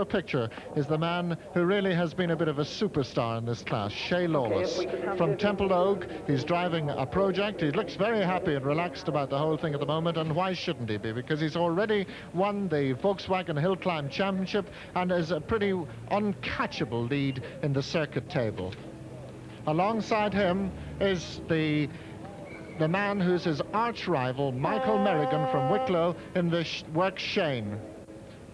Picture is the man who really has been a bit of a superstar in this class, Shay Lawless. From Temple Oak, he's driving a project. He looks very happy and relaxed about the whole thing at the moment, and why shouldn't he be? Because he's already won the Volkswagen Hill Climb Championship and is a pretty uncatchable lead in the circuit table. Alongside him is the man who's his arch rival, Michael Merrigan from Wicklow in the work Shane.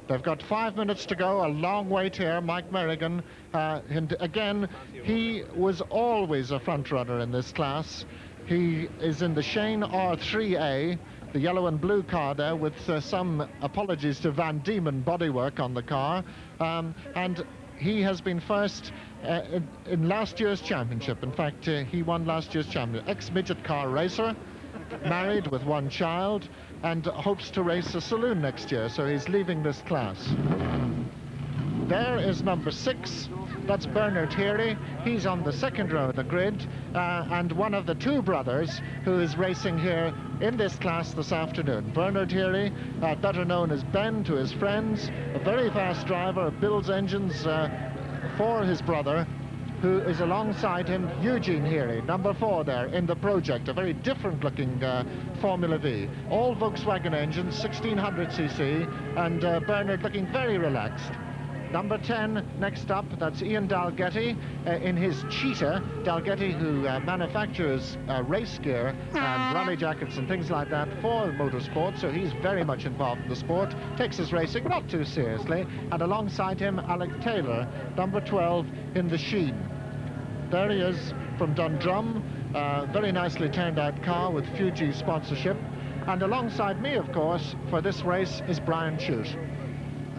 They've got 5 minutes to go, a long wait here. Mike Merrigan, and again, he was always a front runner in this class. He is in the Shane R3A, the yellow and blue car there, with some apologies to Van Diemen bodywork on the car, and he has been first in last year's championship. In fact, he won last year's championship. Ex-midget car racer, married with one child, and hopes to race a saloon next year, so he's leaving this class. There is number 6. That's Bernard Heary. He's on the second row of the grid, and one of the two brothers who is racing here in this class this afternoon. Bernard Heary, better known as Ben to his friends, a very fast driver, builds engines for his brother, who is alongside him, Eugene Heary, number 4 there in the project, a very different looking Formula Vee. All Volkswagen engines, 1600cc, and Bernard looking very relaxed. Number 10, next up, that's Ian Dalgetty in his Cheetah. Dalgetty, who manufactures race gear and rally jackets and things like that for motorsport, so he's very much involved in the sport, takes his racing not too seriously, and alongside him, Alec Taylor, number 12 in the Sheen. There he is from Dundrum, very nicely turned out car with Fuji sponsorship, and alongside me, of course, for this race is Brian Chute.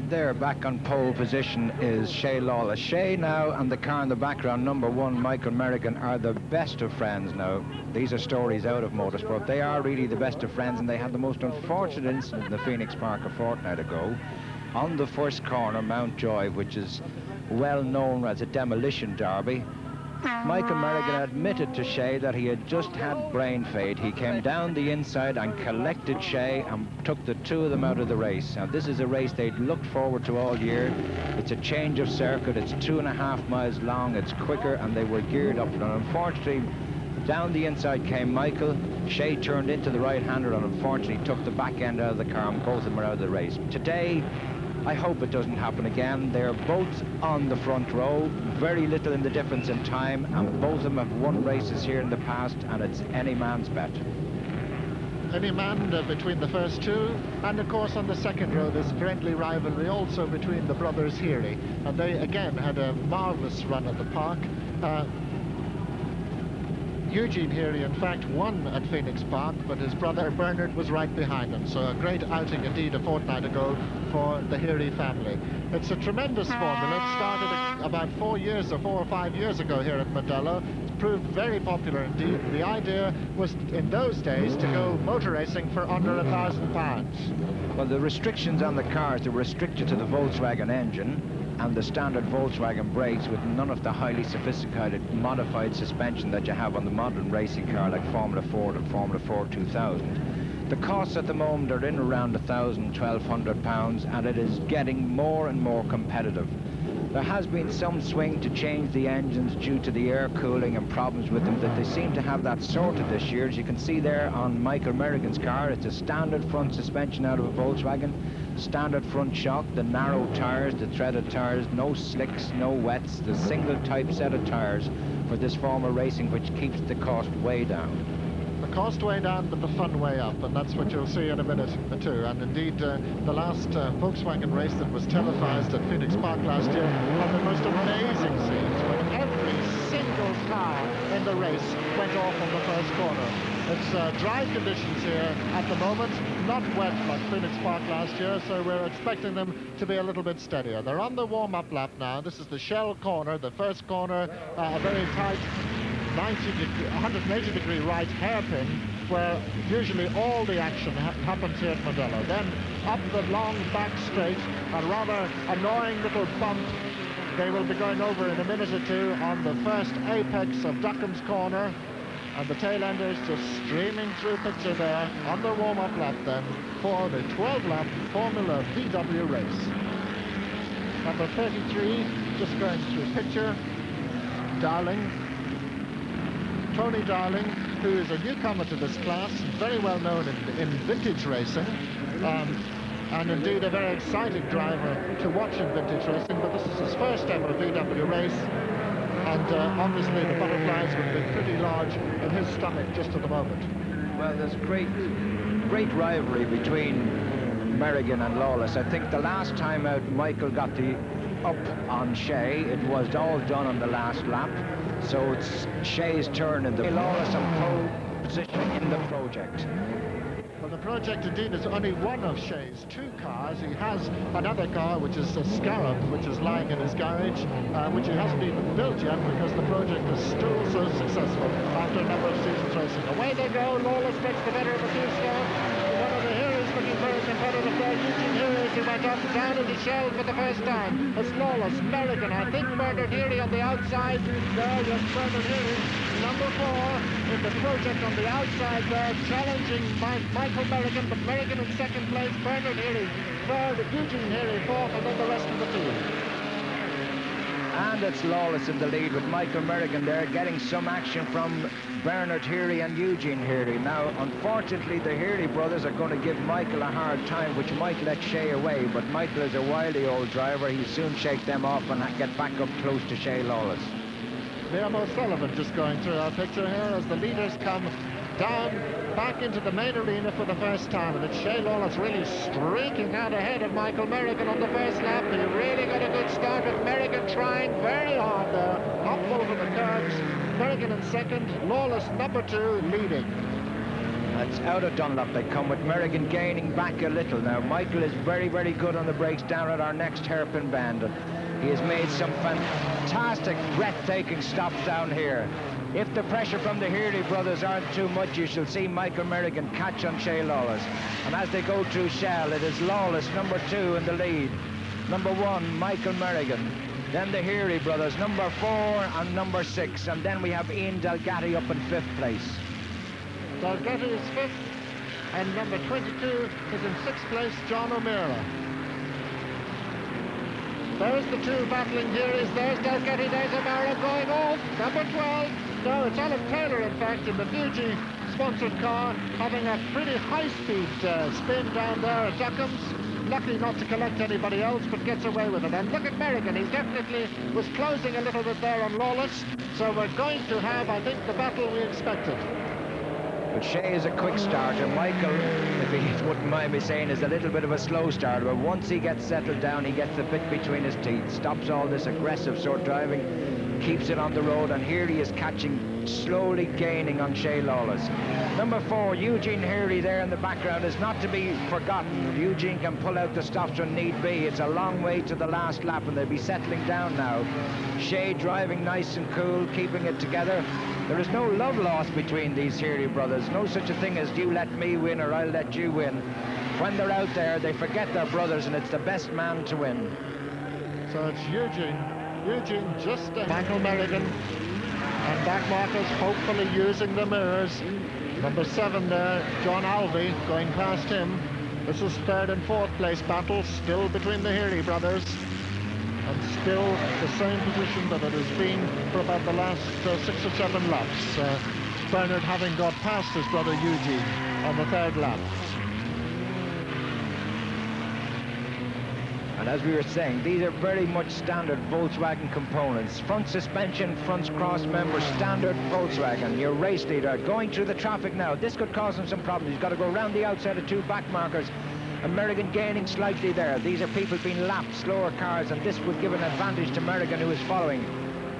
There, back on pole position, is Shay Lawless. Shay now and the car in the background, number 1, Michael Merrigan, are the best of friends now. These are stories out of motorsport. They are really the best of friends, and they had the most unfortunate incident in the Phoenix Park a fortnight ago. On the first corner, Mountjoy, which is well known as a demolition derby, Michael Merrigan admitted to Shay that he had just had brain fade. He came down the inside and collected Shay and took the two of them out of the race. Now, this is a race they'd looked forward to all year. It's a change of circuit. It's 2.5 miles long. It's quicker, and they were geared up. And unfortunately, down the inside came Michael. Shay turned into the right-hander and unfortunately took the back end out of the car, and both of them are out of the race. Today, I hope it doesn't happen again. They're both on the front row, very little in the difference in time, and both of them have won races here in the past, and it's any man's bet. Any man between the first two, and of course on the second row this friendly rivalry also between the brothers Heary, and they again had a marvellous run at the park. Eugene Heary, in fact, won at Phoenix Park, but his brother Bernard was right behind him. So a great outing indeed a fortnight ago for the Heary family. It's a tremendous formula. It started about 4 or 5 years ago here at Mondello. It's proved very popular indeed. The idea was in those days to go motor racing for under £1,000. Well, the restrictions on the cars, they were restricted to the Volkswagen engine and the standard Volkswagen brakes, with none of the highly sophisticated modified suspension that you have on the modern racing car like Formula Ford and Formula Ford 2000. The costs at the moment are in around £1,000, £1,200, and it is getting more and more competitive. There has been some swing to change the engines due to the air cooling and problems with them, that they seem to have that sorted this year. As you can see there on Michael Merrigan's car, it's a standard front suspension out of a Volkswagen, standard front shock, the narrow tires, the threaded tires, no slicks, no wets, the single type set of tires for this form of racing, which keeps the cost way down. The cost way down, but the fun way up, and that's what you'll see in a minute or two. And indeed, the last Volkswagen race that was televised at Phoenix Park last year had the most amazing scenes when every single car in the race went off on the first corner. It's dry conditions here at the moment, not wet like Phoenix Park last year, so we're expecting them to be a little bit steadier. They're on the warm-up lap now. This is the Shell corner, the first corner, a very tight 180 degree right hairpin, where usually all the action happens here at Mondello. Then up the long back straight, a rather annoying little bump. They will be going over in a minute or two on the first apex of Duckham's corner, and the tail enders just streaming through picture there on the warm-up lap then for the 12-lap Formula VW race. Number 33, just going through picture, Darling. Tony Darling, who is a newcomer to this class, very well known in vintage racing, and indeed a very exciting driver to watch in vintage racing, but this is his first ever VW race, and obviously the butterflies would be pretty large in his stomach just at the moment. Well, there's great rivalry between Merrigan and Lawless. I think the last time out Michael got the up on Shay, it was all done on the last lap, so it's Shay's turn in the Lawless on pole position in the project. Well, the project indeed is only one of Shay's two cars. He has another car, which is a Scarab, which is lying in his garage, which he hasn't even built yet because the project is still so successful after a number of seasons racing. Away they go. Lawless takes the better of the two star. One of the Hearys looking very competitive there. Eugene Heary, who went up down into shell for the first time. It's Lawless, Merrigan, I think Bernard Heary on the outside. There, yes, Bernard Heary, number 4 in the project on the outside there, challenging Michael Merrigan, but Merrigan in second place, Bernard Heary third, Eugene Heary fourth, and then the rest of the team. And it's Lawless in the lead with Michael Merrigan there, getting some action from Bernard Heary and Eugene Heary. Now, unfortunately, the Heary brothers are going to give Michael a hard time, which might let Shay away, but Michael is a wily old driver. He'll soon shake them off and get back up close to Shay Lawless. Liam O'Sullivan just going through our picture here as the leaders come down back into the main arena for the first time, and it's Shay Lawless really streaking out ahead of Michael Merrigan on the first lap. He really got a good start with Merrigan trying very hard there, up over the curves. Merrigan in second, Lawless number 2 leading. That's out of Dunlop they come, with Merrigan gaining back a little. Now Michael is very, very good on the brakes down at our next hairpin bend. He has made some fantastic, breathtaking stops down here. If the pressure from the Heary brothers aren't too much, you shall see Michael Merrigan catch on Shay Lawless. And as they go through Shell, it is Lawless, number 2, in the lead. Number 1, Michael Merrigan. Then the Heary brothers, number 4 and number 6. And then we have Ian Delgatti up in 5th place. Delgatti is 5th, and number 22 is in 6th place, John O'Meara. There's the two battling Hearys. There's Delgatti, there's O'Meara going off. Number 12. No, it's Olive Taylor, in fact, in the Fuji-sponsored car, having a pretty high-speed spin down there at Duckham's. Lucky not to collect anybody else, but gets away with it. And look at Merrigan. He definitely was closing a little bit there on Lawless. So we're going to have, I think, the battle we expected. But Shay is a quick starter. Michael, if he wouldn't mind me saying, is a little bit of a slow starter. But once he gets settled down, he gets the bit between his teeth, stops all this aggressive sort of driving, keeps it on the road, and here he is catching, slowly gaining on Shay Lawless. Number 4, Eugene Heary there in the background is not to be forgotten. Eugene can pull out the stops when need be. It's a long way to the last lap, and they'll be settling down now. Shay driving nice and cool, keeping it together. There is no love lost between these Heary brothers. No such a thing as you let me win or I'll let you win. When they're out there, they forget their brothers, and it's the best man to win. So it's Eugene just ahead. Michael Merrigan, and back markers hopefully using the mirrors. Number 7 there, John Alvey, going past him. This is 3rd and 4th place battle, still between the Heary brothers. And still the same position that it has been for about the last 6 or 7 laps. Bernard having got past his brother Eugene on the 3rd lap. And as we were saying, these are very much standard Volkswagen components. Front suspension, front cross member, standard Volkswagen. Your race leader going through the traffic now. This could cause him some problems. He's got to go around the outside of 2 back markers. Merrigan gaining slightly there. These are people being lapped, slower cars, and this would give an advantage to Merrigan, who is following.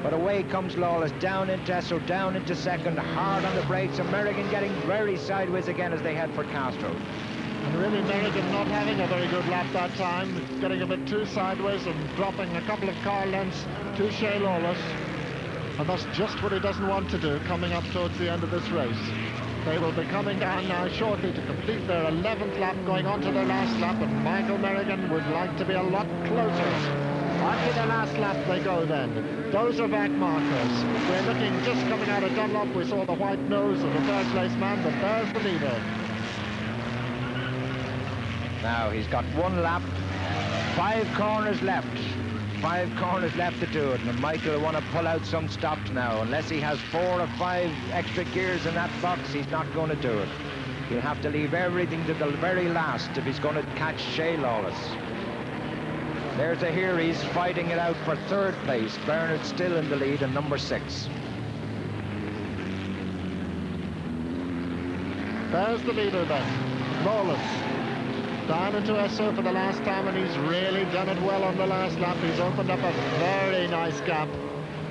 But away comes Lawless, down into Esso, down into second, hard on the brakes, and Merrigan getting very sideways again as they head for Castro. And really Merrigan not having a very good lap that time, getting a bit too sideways and dropping a couple of car lengths to Shay Lawless. And that's just what he doesn't want to do coming up towards the end of this race. They will be coming down now shortly to complete their 11th lap, going on to their last lap, and Michael Merrigan would like to be a lot closer. On to the last lap they go then. Those are back markers. We're looking just coming out of Dunlop. We saw the white nose of the 3rd place man, but there's the leader. Now he's got 1 lap, 5 corners left. 5 corners left to do it, and Michael will want to pull out some stops now. Unless he has 4 or 5 extra gears in that box, he's not going to do it. He'll have to leave everything to the very last if he's going to catch Shay Lawless. There's a here, he's fighting it out for 3rd place. Bernard still in the lead and number 6. There's the leader then, Lawless. Down into SO for the last time, and he's really done it well on the last lap. He's opened up a very nice gap.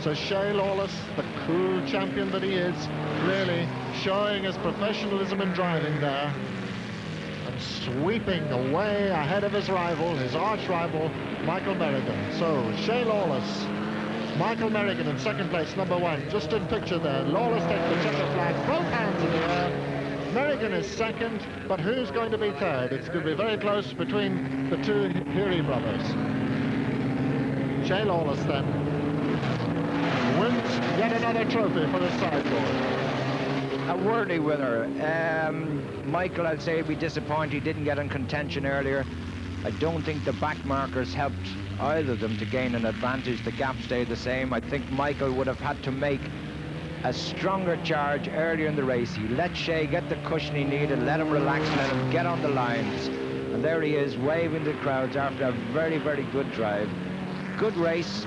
So Shay Lawless, the cool champion that he is, really showing his professionalism in driving there. And sweeping away ahead of his rival, his arch rival, Michael Merrigan. So Shay Lawless, Michael Merrigan in 2nd place, number 1. Just in picture there. Lawless takes the checker flag, both hands in the air. Merrigan is 2nd, but who's going to be 3rd? It's going to be very close between the 2 Heary brothers. Shay Lawless then wins yet another trophy for his sideboard. A worthy winner. Michael, I'd say, would be disappointed he didn't get in contention earlier. I don't think the back markers helped either of them to gain an advantage. The gap stayed the same. I think Michael would have had to make a stronger charge earlier in the race. He let Shay get the cushion he needed, let him relax, let him get on the lines. And there he is, waving the crowds after a very, very good drive. Good race.